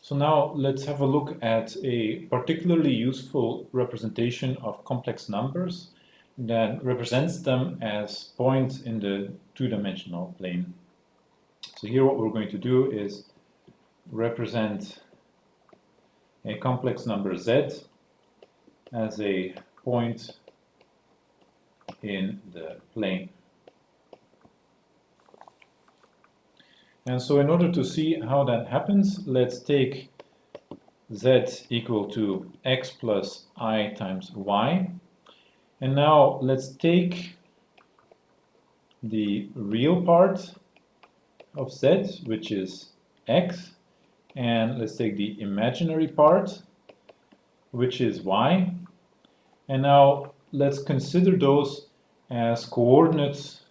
So now let's have a look at a particularly useful representation of complex numbers that represents them as points in the two-dimensional plane. So here what we're going to do is represent a complex number z as a point in the plane. And so in order to see how that happens, let's take z equal to x plus I times y. And now let's take the real part of z, which is x, and let's take the imaginary part, which is y. And now let's consider those as coordinates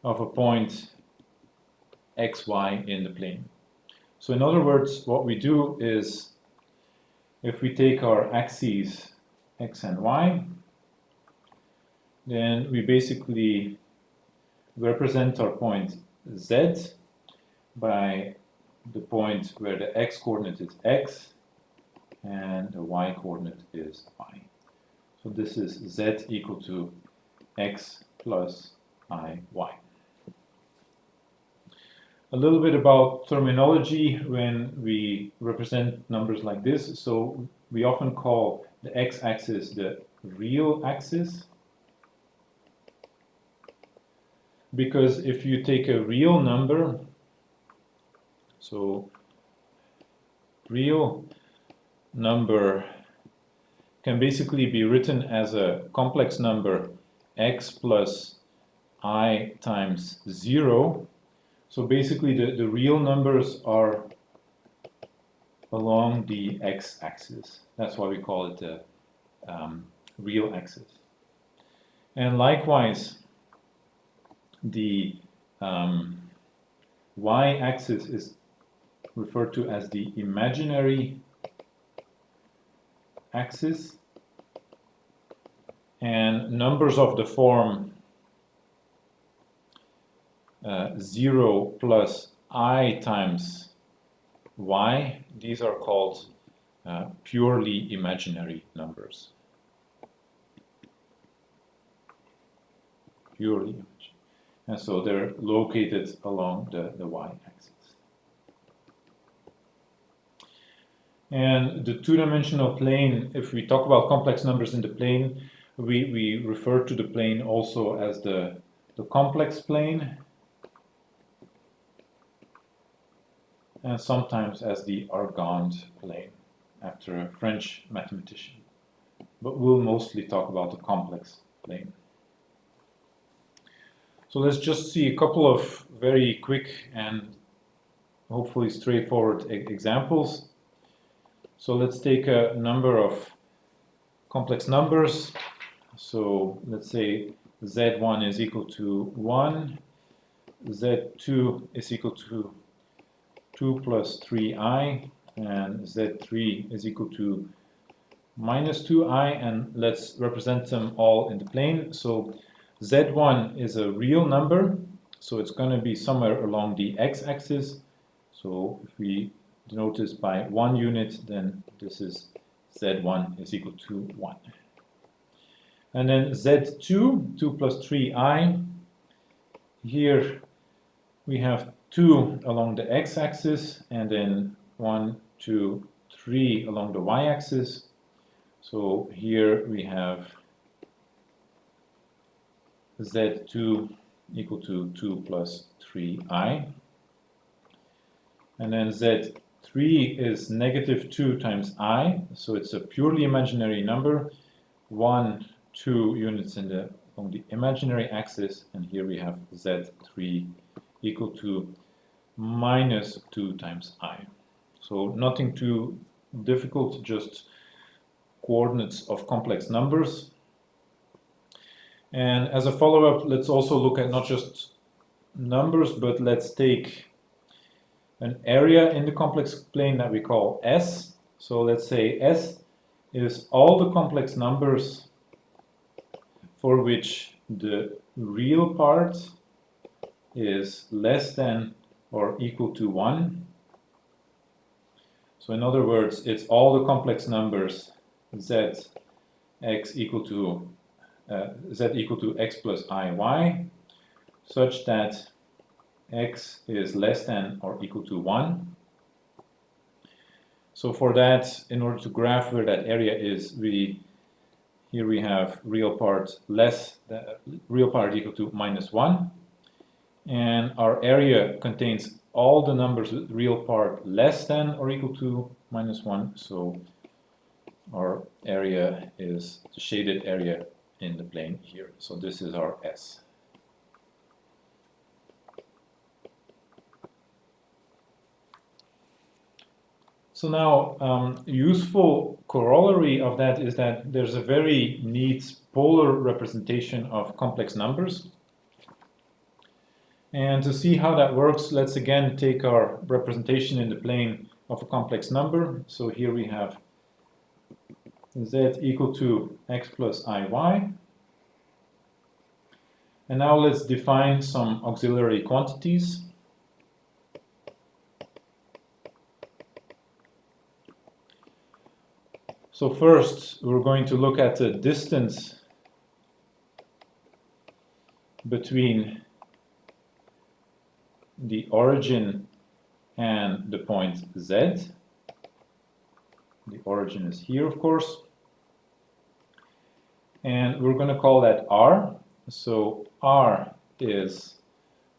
of a point xy in the plane. So in other words, what we do is, if we take our axes x and y, then we basically represent our point z by the point where the x coordinate is x and the y coordinate is y. So this is z equal to x plus I y. A little bit about terminology when we represent numbers like this. So we often call the x-axis the real axis, because if you take a real number, so real number can basically be written as a complex number x plus I times 0. So basically the real numbers are along the x-axis. That's why we call it the real axis. And likewise, the y-axis is referred to as the imaginary axis, and numbers of the form 0 plus I times y, these are called purely imaginary numbers. Purely imaginary. And so they're located along the y-axis. And the two-dimensional plane, if we talk about complex numbers in the plane, we refer to the plane also as the complex plane, and sometimes as the Argand plane, after a French mathematician. But we'll mostly talk about the complex plane. So let's just see a couple of very quick and hopefully straightforward examples. So let's take a number of complex numbers. So let's say z1 is equal to 1, z2 is equal to 2 plus 3i, and z3 is equal to minus 2i, and let's represent them all in the plane. So z1 is a real number, so it's going to be somewhere along the x-axis. So if we denote this by 1 unit, then this is z1 is equal to 1. And then z2, 2 plus 3i, here we have 2 along the x-axis, and then 1, 2, 3 along the y-axis. So here we have z2 equal to 2 plus 3i. And then z3 is negative 2 times I, so it's a purely imaginary number, 1, 2 units along the imaginary axis, and here we have z3 equal to minus 2 times I. So nothing too difficult, just coordinates of complex numbers. And as a follow-up, let's also look at not just numbers, but let's take an area in the complex plane that we call S. So let's say S is all the complex numbers for which the real part is less than or equal to 1. So in other words, it's all the complex numbers z x equal to z equal to x plus iy, such that x is less than or equal to 1. So for that, in order to graph where that area is, here we have real part real part equal to -1, and our area contains all the numbers with real part less than or equal to -1. So our area is the shaded area in the plane here. So this is our S. So now, useful corollary of that is that there's a very neat polar representation of complex numbers. And to see how that works, let's again take our representation in the plane of a complex number. So here we have z equal to x plus iy. And now let's define some auxiliary quantities. So first, we're going to look at the distance between the origin and the point z. The origin is here, of course. And we're going to call that r. So r is,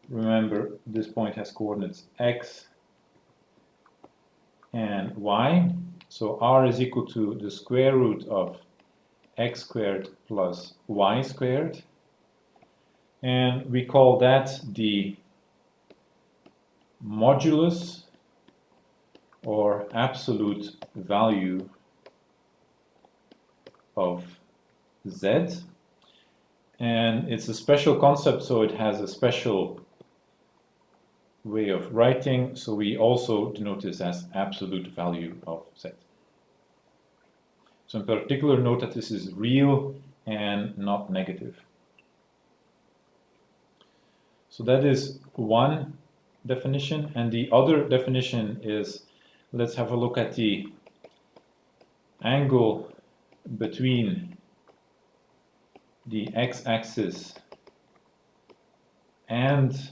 remember, this point has coordinates x and y. So r is equal to the square root of x squared plus y squared. And we call that the modulus or absolute value of z. And it's a special concept, so it has a special way of writing. So we also denote this as absolute value of z. So in particular, note that this is real and not negative. So that is one definition. And the other definition is, let's have a look at the angle between the x-axis and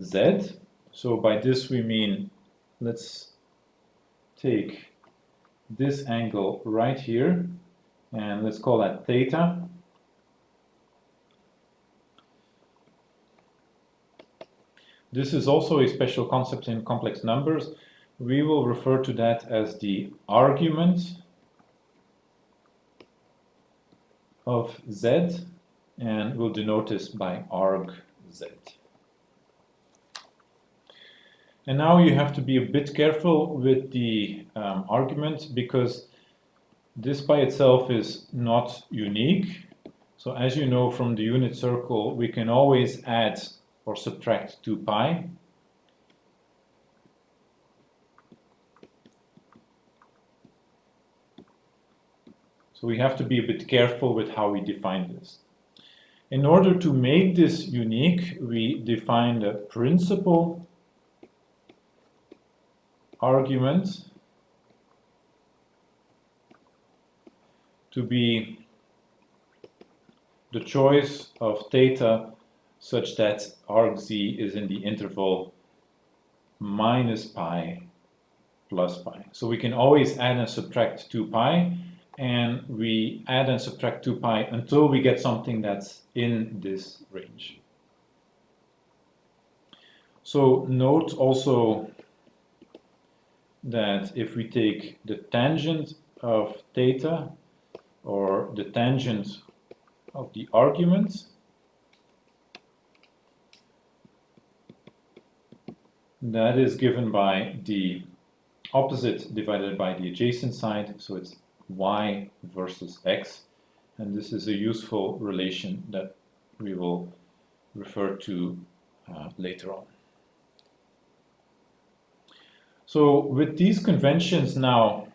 z. So by this we mean, let's take this angle right here, and let's call that theta. This is also a special concept in complex numbers. We will refer to that as the argument of z, and we'll denote this by arg z. And now you have to be a bit careful with the argument, because this by itself is not unique. So as you know from the unit circle, we can always add or subtract 2 pi. So we have to be a bit careful with how we define this. In order to make this unique, we define the principal argument to be the choice of theta such that arg z is in the interval minus pi plus pi. So we can always add and subtract 2 pi, and we add and subtract 2 pi until we get something that's in this range. So note also that if we take the tangent of theta, or the tangent of the argument, that is given by the opposite divided by the adjacent side, so it's y versus x, and this is a useful relation that we will refer to later on. So with these conventions now,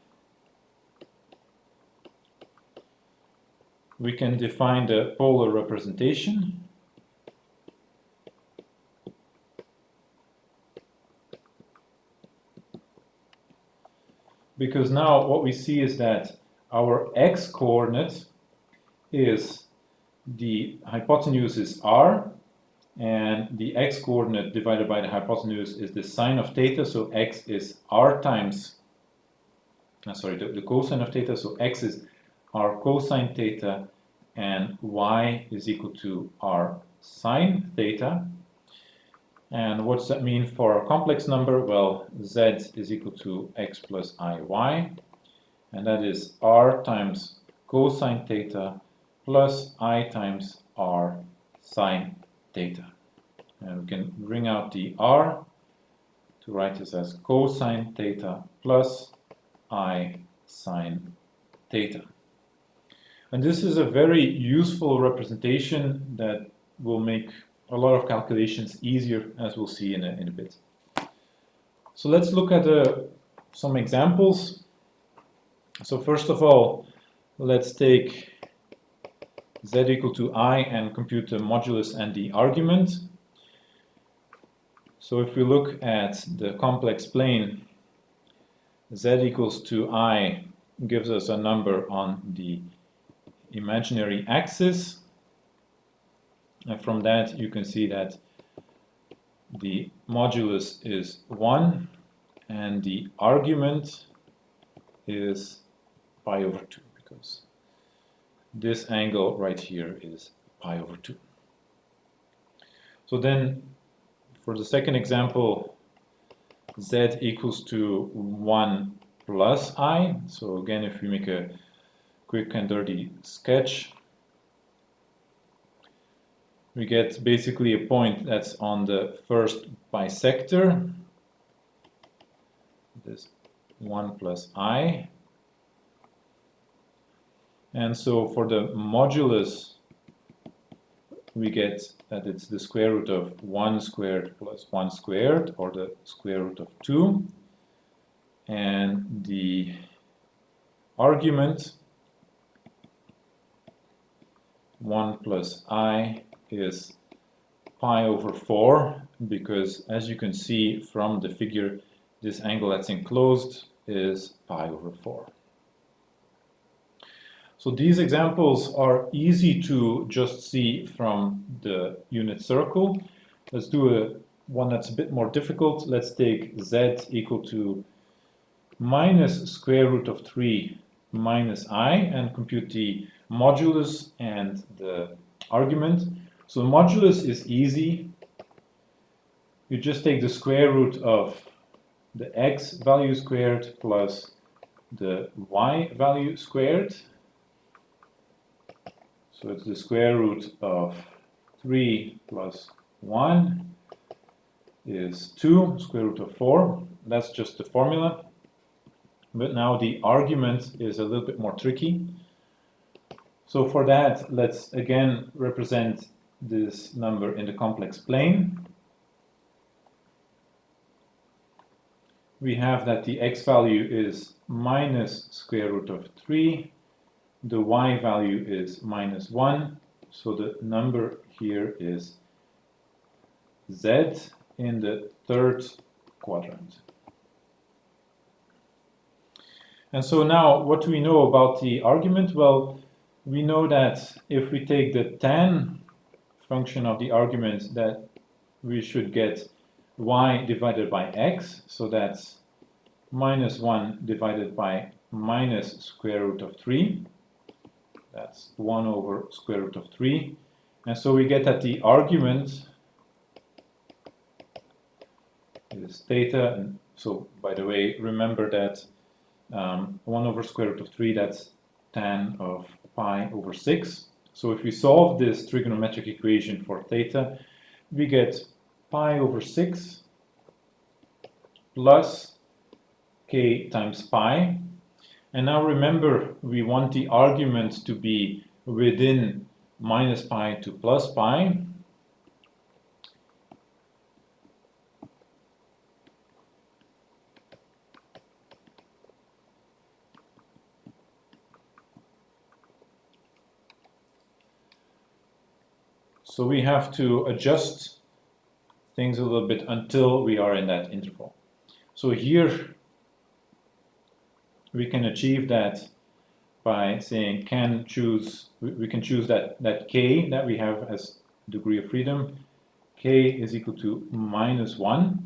we can define the polar representation. because now what we see is that our x-coordinate is the hypotenuse is r, and the x-coordinate divided by the hypotenuse is the sine of theta, so x is r times, the cosine of theta, so x is r cosine theta, and y is equal to r sine theta. And what does that mean for a complex number? Well, z is equal to x plus iy, and that is r times cosine theta plus I times r sine theta. And we can bring out the r to write this as cosine theta plus I sine theta. And this is a very useful representation that will make a lot of calculations easier, as we'll see in a bit. So let's look at some examples. So first of all, let's take z equal to I and compute the modulus and the argument. So if we look at the complex plane, z equals to I gives us a number on the imaginary axis. And from that you can see that the modulus is 1 and the argument is pi over 2, because this angle right here is pi over 2. So then for the second example, z equals to 1 plus I. So again, if we make a quick and dirty sketch, we get basically a point that's on the first bisector, this 1 plus I. And so for the modulus, we get that it's the square root of 1 squared plus 1 squared, or the square root of 2. And the argument, 1 plus I, is pi over 4, because as you can see from the figure, this angle that's enclosed is pi over 4. So these examples are easy to just see from the unit circle. Let's do one that's a bit more difficult. Let's take z equal to minus square root of 3 minus I and compute the modulus and the argument. So modulus is easy. You just take the square root of the x value squared plus the y value squared. So it's the square root of 3 plus 1 is 2, square root of 4. That's just the formula. But now the argument is a little bit more tricky. So for that, let's again represent this number in the complex plane. We have that the x value is minus square root of 3. The y value is minus 1. So the number here is z in the third quadrant. And so now, what do we know about the argument? Well, we know that if we take the tan function of the argument, that we should get y divided by x, so that's minus 1 divided by minus square root of 3. That's 1 over square root of 3. And so we get that the argument is theta. And so, by the way, remember that 1 over square root of 3, that's tan of pi over 6. So if we solve this trigonometric equation for theta, we get pi over 6 plus k times pi. And now remember, we want the argument to be within minus pi to plus pi. So we have to adjust things a little bit until we are in that interval. So here we can achieve that by saying we can choose that k that we have as degree of freedom. K is equal to -1,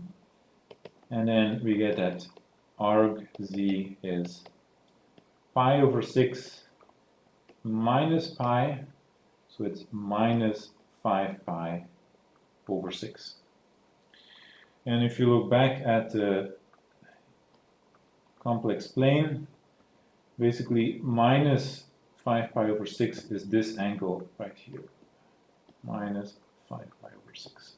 and then we get that arg z is pi over 6 minus pi, so it's minus 5 pi over 6. And if you look back at the complex plane, basically minus 5 pi over 6 is this angle right here, minus 5 pi over 6.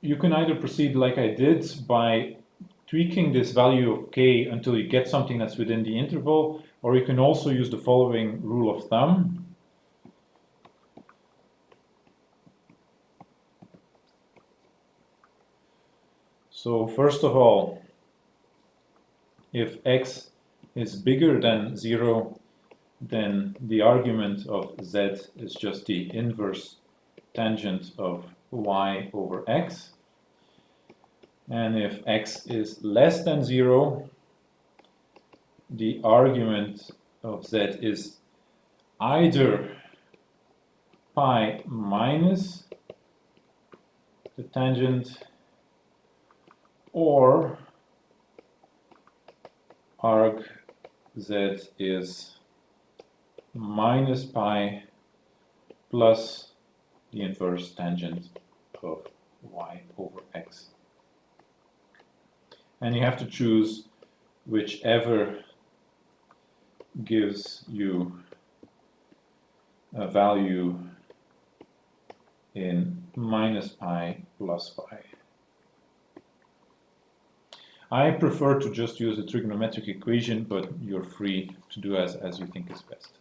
You can either proceed like I did by tweaking this value of k until you get something that's within the interval, or you can also use the following rule of thumb. So first of all, if x is bigger than 0, then the argument of z is just the inverse tangent of y over x. And if x is less than 0, the argument of z is either pi minus the tangent, or arg z is minus pi plus the inverse tangent of y over x. And you have to choose whichever gives you a value in minus pi plus pi. I prefer to just use a trigonometric equation, but you're free to do as you think is best.